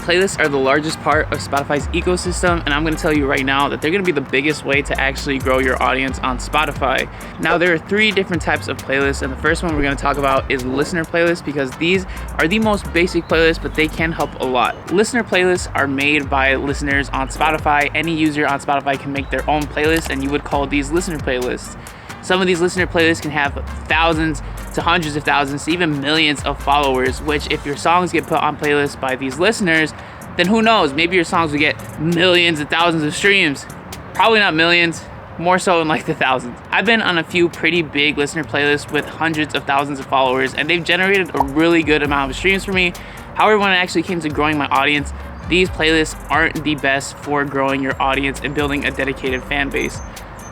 playlists are the largest part of Spotify's ecosystem, and I'm going to tell you right now that they're going to be the biggest way to actually grow your audience on Spotify. Now, there are 3 different types of playlists, and the first one we're going to talk about is listener playlists, because these are the most basic playlists, but they can help a lot. Listener playlists are made by listeners on Spotify. Any user on Spotify can make their own playlist, and you would call these listener playlists. Some of these listener playlists can have thousands to hundreds of thousands to even millions of followers, which if your songs get put on playlists by these listeners, then who knows, maybe your songs will get millions and thousands of streams. Probably not millions, more so in like the thousands. I've been on a few pretty big listener playlists with hundreds of thousands of followers, and they've generated a really good amount of streams for me. However, when it actually came to growing my audience, these playlists aren't the best for growing your audience and building a dedicated fan base.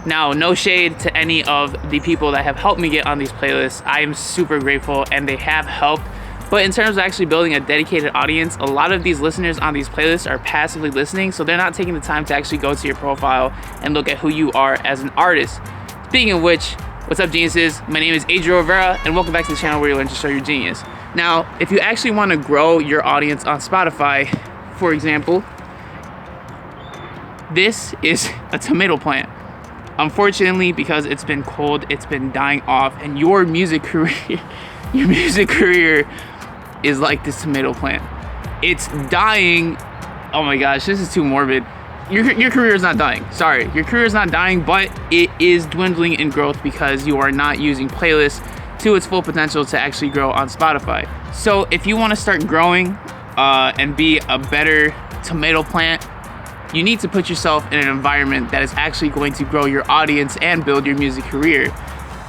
Now, no shade to any of the people that have helped me get on these playlists. I am super grateful and they have helped. But in terms of actually building a dedicated audience, a lot of these listeners on these playlists are passively listening, so they're not taking the time to actually go to your profile and look at who you are as an artist. Speaking of which, what's up, geniuses? My name is Editorial Rivera, and welcome back to the channel where you learn to show your genius. Now, if you actually want to grow your audience on Spotify, for example, this is a tomato plant. Unfortunately, because it's been cold, it's been dying off, and your music career is like this tomato plant. It's dying. Oh my gosh, this is too morbid. Your career is not dying. Sorry, your career is not dying, but it is dwindling in growth because you are not using playlists to its full potential to actually grow on Spotify. So if you want to start growing and be a better tomato plant, you need to put yourself in an environment that is actually going to grow your audience and build your music career.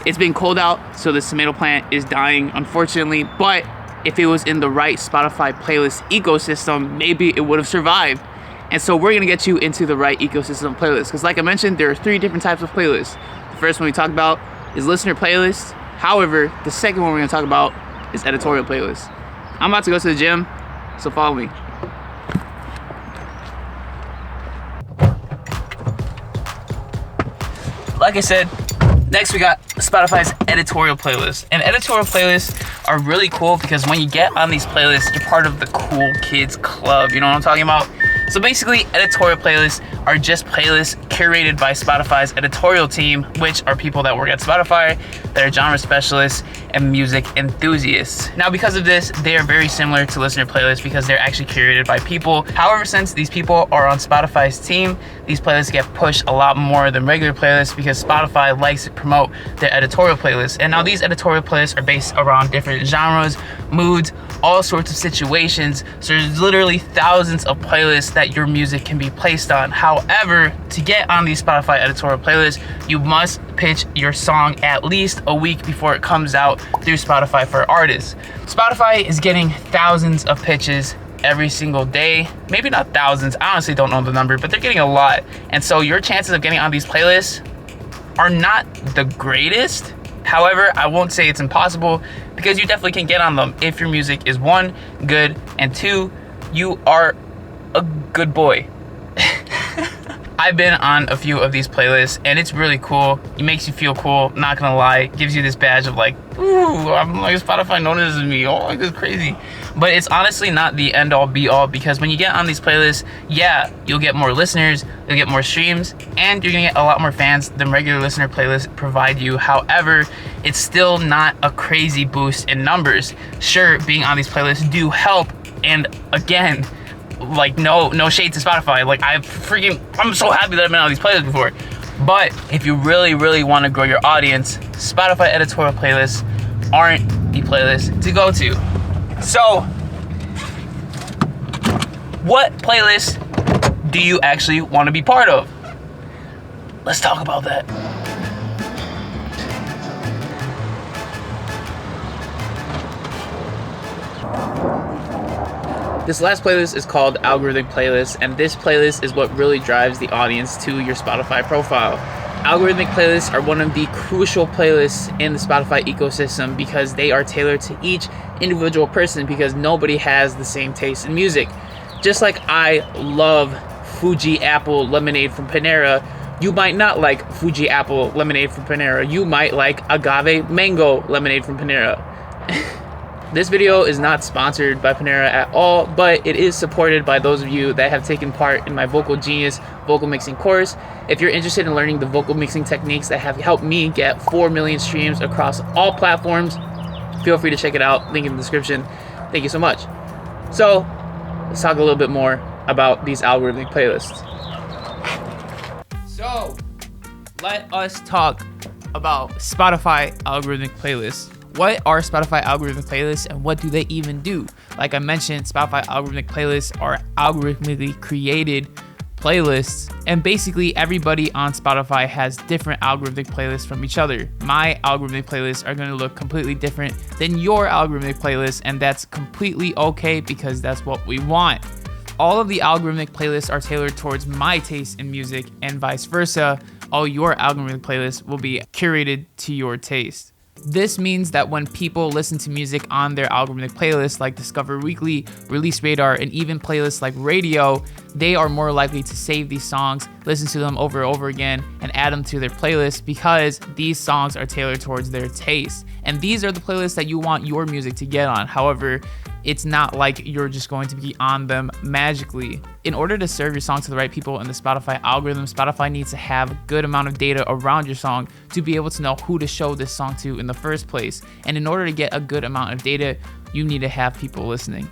It's been cold out, so this tomato plant is dying, unfortunately, but if it was in the right Spotify playlist ecosystem, maybe it would have survived. And so we're gonna get you into the right ecosystem playlist, because like I mentioned, there are 3 different types of playlists. The first one we talked about is listener playlists. However, the second one we're gonna talk about is editorial playlists. I'm about to go to the gym, so follow me. Like I said, next we got Spotify's editorial playlist. And editorial playlists are really cool because when you get on these playlists, you're part of the cool kids club. You know what I'm talking about? So basically, editorial playlists are just playlists curated by Spotify's editorial team, which are people that work at Spotify, that are genre specialists and music enthusiasts. Now, because of this, they are very similar to listener playlists because they're actually curated by people. However, since these people are on Spotify's team, these playlists get pushed a lot more than regular playlists because Spotify likes to promote their editorial playlists. And now these editorial playlists are based around different genres, moods, all sorts of situations. So there's literally thousands of playlists that your music can be placed on. However, to get on these Spotify editorial playlists, you must pitch your song at least a week before it comes out through Spotify for artists. Spotify is getting thousands of pitches every single day. Maybe not thousands, I honestly don't know the number, but they're getting a lot. And so your chances of getting on these playlists are not the greatest. However, I won't say it's impossible because you definitely can get on them if your music is 1, good, and 2, you are a good boy. I've been on a few of these playlists and it's really cool. It makes you feel cool, not gonna lie. It gives you this badge of like, ooh, I'm like, Spotify notices me. Oh, like, this is crazy. But it's honestly not the end all be all, because when you get on these playlists, yeah, you'll get more listeners, you'll get more streams, and you're gonna get a lot more fans than regular listener playlists provide you. However, it's still not a crazy boost in numbers. Sure, being on these playlists do help, and again, like no shade to Spotify. Like I'm so happy that I've been on these playlists before. But if you really want to grow your audience, Spotify editorial playlists aren't the playlist to go to. So, what playlist do you actually want to be part of? Let's talk about that. This last playlist is called Algorithmic Playlist, and this playlist is what really drives the audience to your Spotify profile. Algorithmic playlists are one of the crucial playlists in the Spotify ecosystem because they are tailored to each individual person, because nobody has the same taste in music. Just like I love Fuji Apple Lemonade from Panera, you might not like Fuji Apple Lemonade from Panera. You might like Agave Mango Lemonade from Panera. This video is not sponsored by Panera at all, but it is supported by those of you that have taken part in my Vocal Genius vocal mixing course. If you're interested in learning the vocal mixing techniques that have helped me get 4 million streams across all platforms, feel free to check it out. Link in the description. Thank you so much. So let's talk a little bit more about these algorithmic playlists. So let us talk about Spotify algorithmic playlists. What are Spotify algorithmic playlists and what do they even do? Like I mentioned, Spotify algorithmic playlists are algorithmically created playlists, and basically everybody on Spotify has different algorithmic playlists from each other. My algorithmic playlists are going to look completely different than your algorithmic playlist, and that's completely okay because that's what we want. All of the algorithmic playlists are tailored towards my taste in music, and vice versa. All your algorithmic playlists will be curated to your taste. This means that when people listen to music on their algorithmic playlists like Discover Weekly, Release Radar, and even playlists like Radio, they are more likely to save these songs, listen to them over and over again, and add them to their playlist because these songs are tailored towards their taste. And these are the playlists that you want your music to get on. However, it's not like you're just going to be on them magically. In order to serve your song to the right people in the Spotify algorithm, Spotify needs to have a good amount of data around your song to be able to know who to show this song to in the first place. And in order to get a good amount of data, you need to have people listening.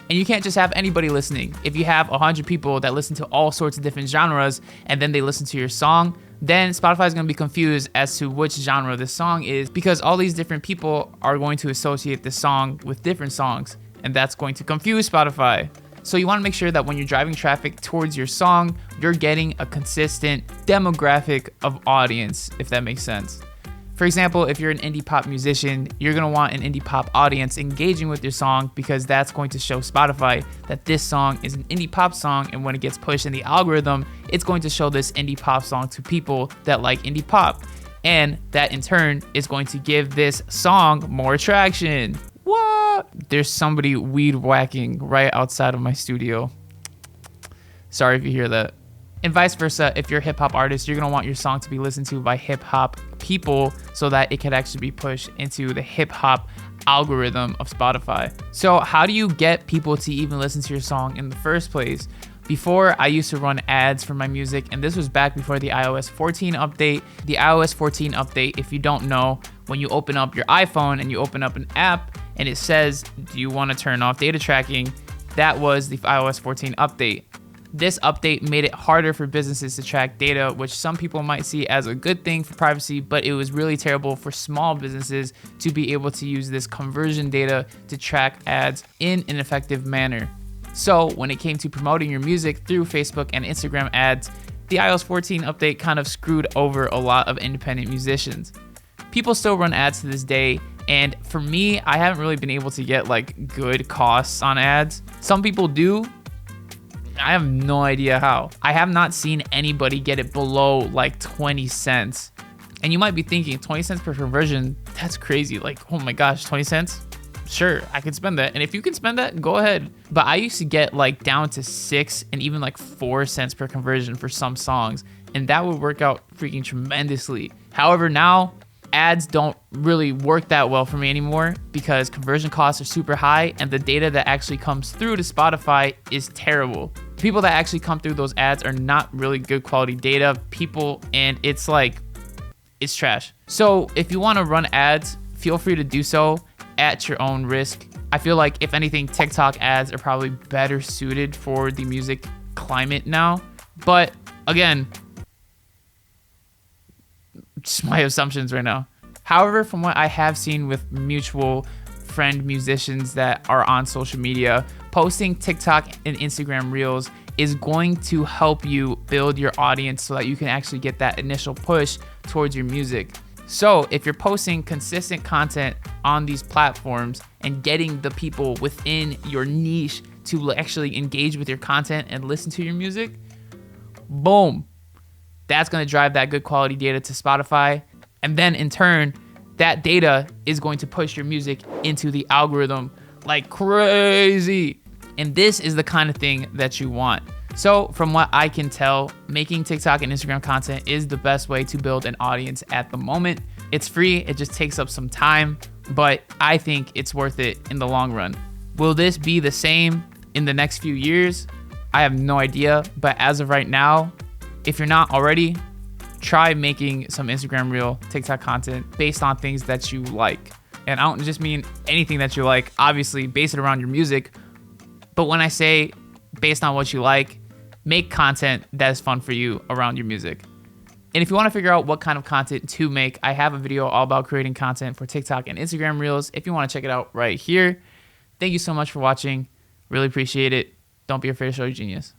And you can't just have anybody listening. If you have 100 people that listen to all sorts of different genres and then they listen to your song, then Spotify is going to be confused as to which genre this song is because all these different people are going to associate this song with different songs. And that's going to confuse Spotify. So you want to make sure that when you're driving traffic towards your song, you're getting a consistent demographic of audience, if that makes sense. For example, if you're an indie pop musician, you're going to want an indie pop audience engaging with your song because that's going to show Spotify that this song is an indie pop song, and when it gets pushed in the algorithm, it's going to show this indie pop song to people that like indie pop. And that in turn is going to give this song more traction. What? There's somebody weed whacking right outside of my studio. Sorry if you hear that. And vice versa, if you're a hip hop artist, you're gonna want your song to be listened to by hip hop people so that it can actually be pushed into the hip hop algorithm of Spotify. So how do you get people to even listen to your song in the first place? Before, I used to run ads for my music, and this was back before the iOS 14 update. The iOS 14 update, if you don't know, when you open up your iPhone and you open up an app and it says, do you want to turn off data tracking? That was the iOS 14 update. This update made it harder for businesses to track data, which some people might see as a good thing for privacy, but it was really terrible for small businesses to be able to use this conversion data to track ads in an effective manner. So when it came to promoting your music through Facebook and Instagram ads, the iOS 14 update kind of screwed over a lot of independent musicians. People still run ads to this day, and for me, I haven't really been able to get like good costs on ads. Some people do. I have no idea how. I have not seen anybody get it below like 20 cents. And you might be thinking 20 cents per conversion, that's crazy. Like, oh my gosh, 20 cents? Sure, I can spend that. And if you can spend that, go ahead. But I used to get like down to 6 and even like 4 cents per conversion for some songs. And that would work out freaking tremendously. However, now ads don't really work that well for me anymore because conversion costs are super high and the data that actually comes through to Spotify is terrible. The people that actually come through those ads are not really good quality data people, and it's trash. So if you want to run ads, feel free to do so at your own risk. I feel like if anything, TikTok ads are probably better suited for the music climate now. But again, just my assumptions right now. However, from what I have seen with mutual friend musicians that are on social media, posting TikTok and Instagram Reels is going to help you build your audience so that you can actually get that initial push towards your music. So if you're posting consistent content on these platforms and getting the people within your niche to actually engage with your content and listen to your music, boom, that's going to drive that good quality data to Spotify. And then in turn, that data is going to push your music into the algorithm like crazy. And this is the kind of thing that you want. So from what I can tell, making TikTok and Instagram content is the best way to build an audience at the moment. It's free, it just takes up some time, but I think it's worth it in the long run. Will this be the same in the next few years? I have no idea, but as of right now, if you're not already, try making some Instagram Reel, TikTok content based on things that you like. And I don't just mean anything that you like, obviously base it around your music, but when I say based on what you like, make content that is fun for you around your music. And if you want to figure out what kind of content to make, I have a video all about creating content for TikTok and Instagram Reels. If you want to check it out right here. Thank you so much for watching. Really appreciate it. Don't be afraid to show your genius.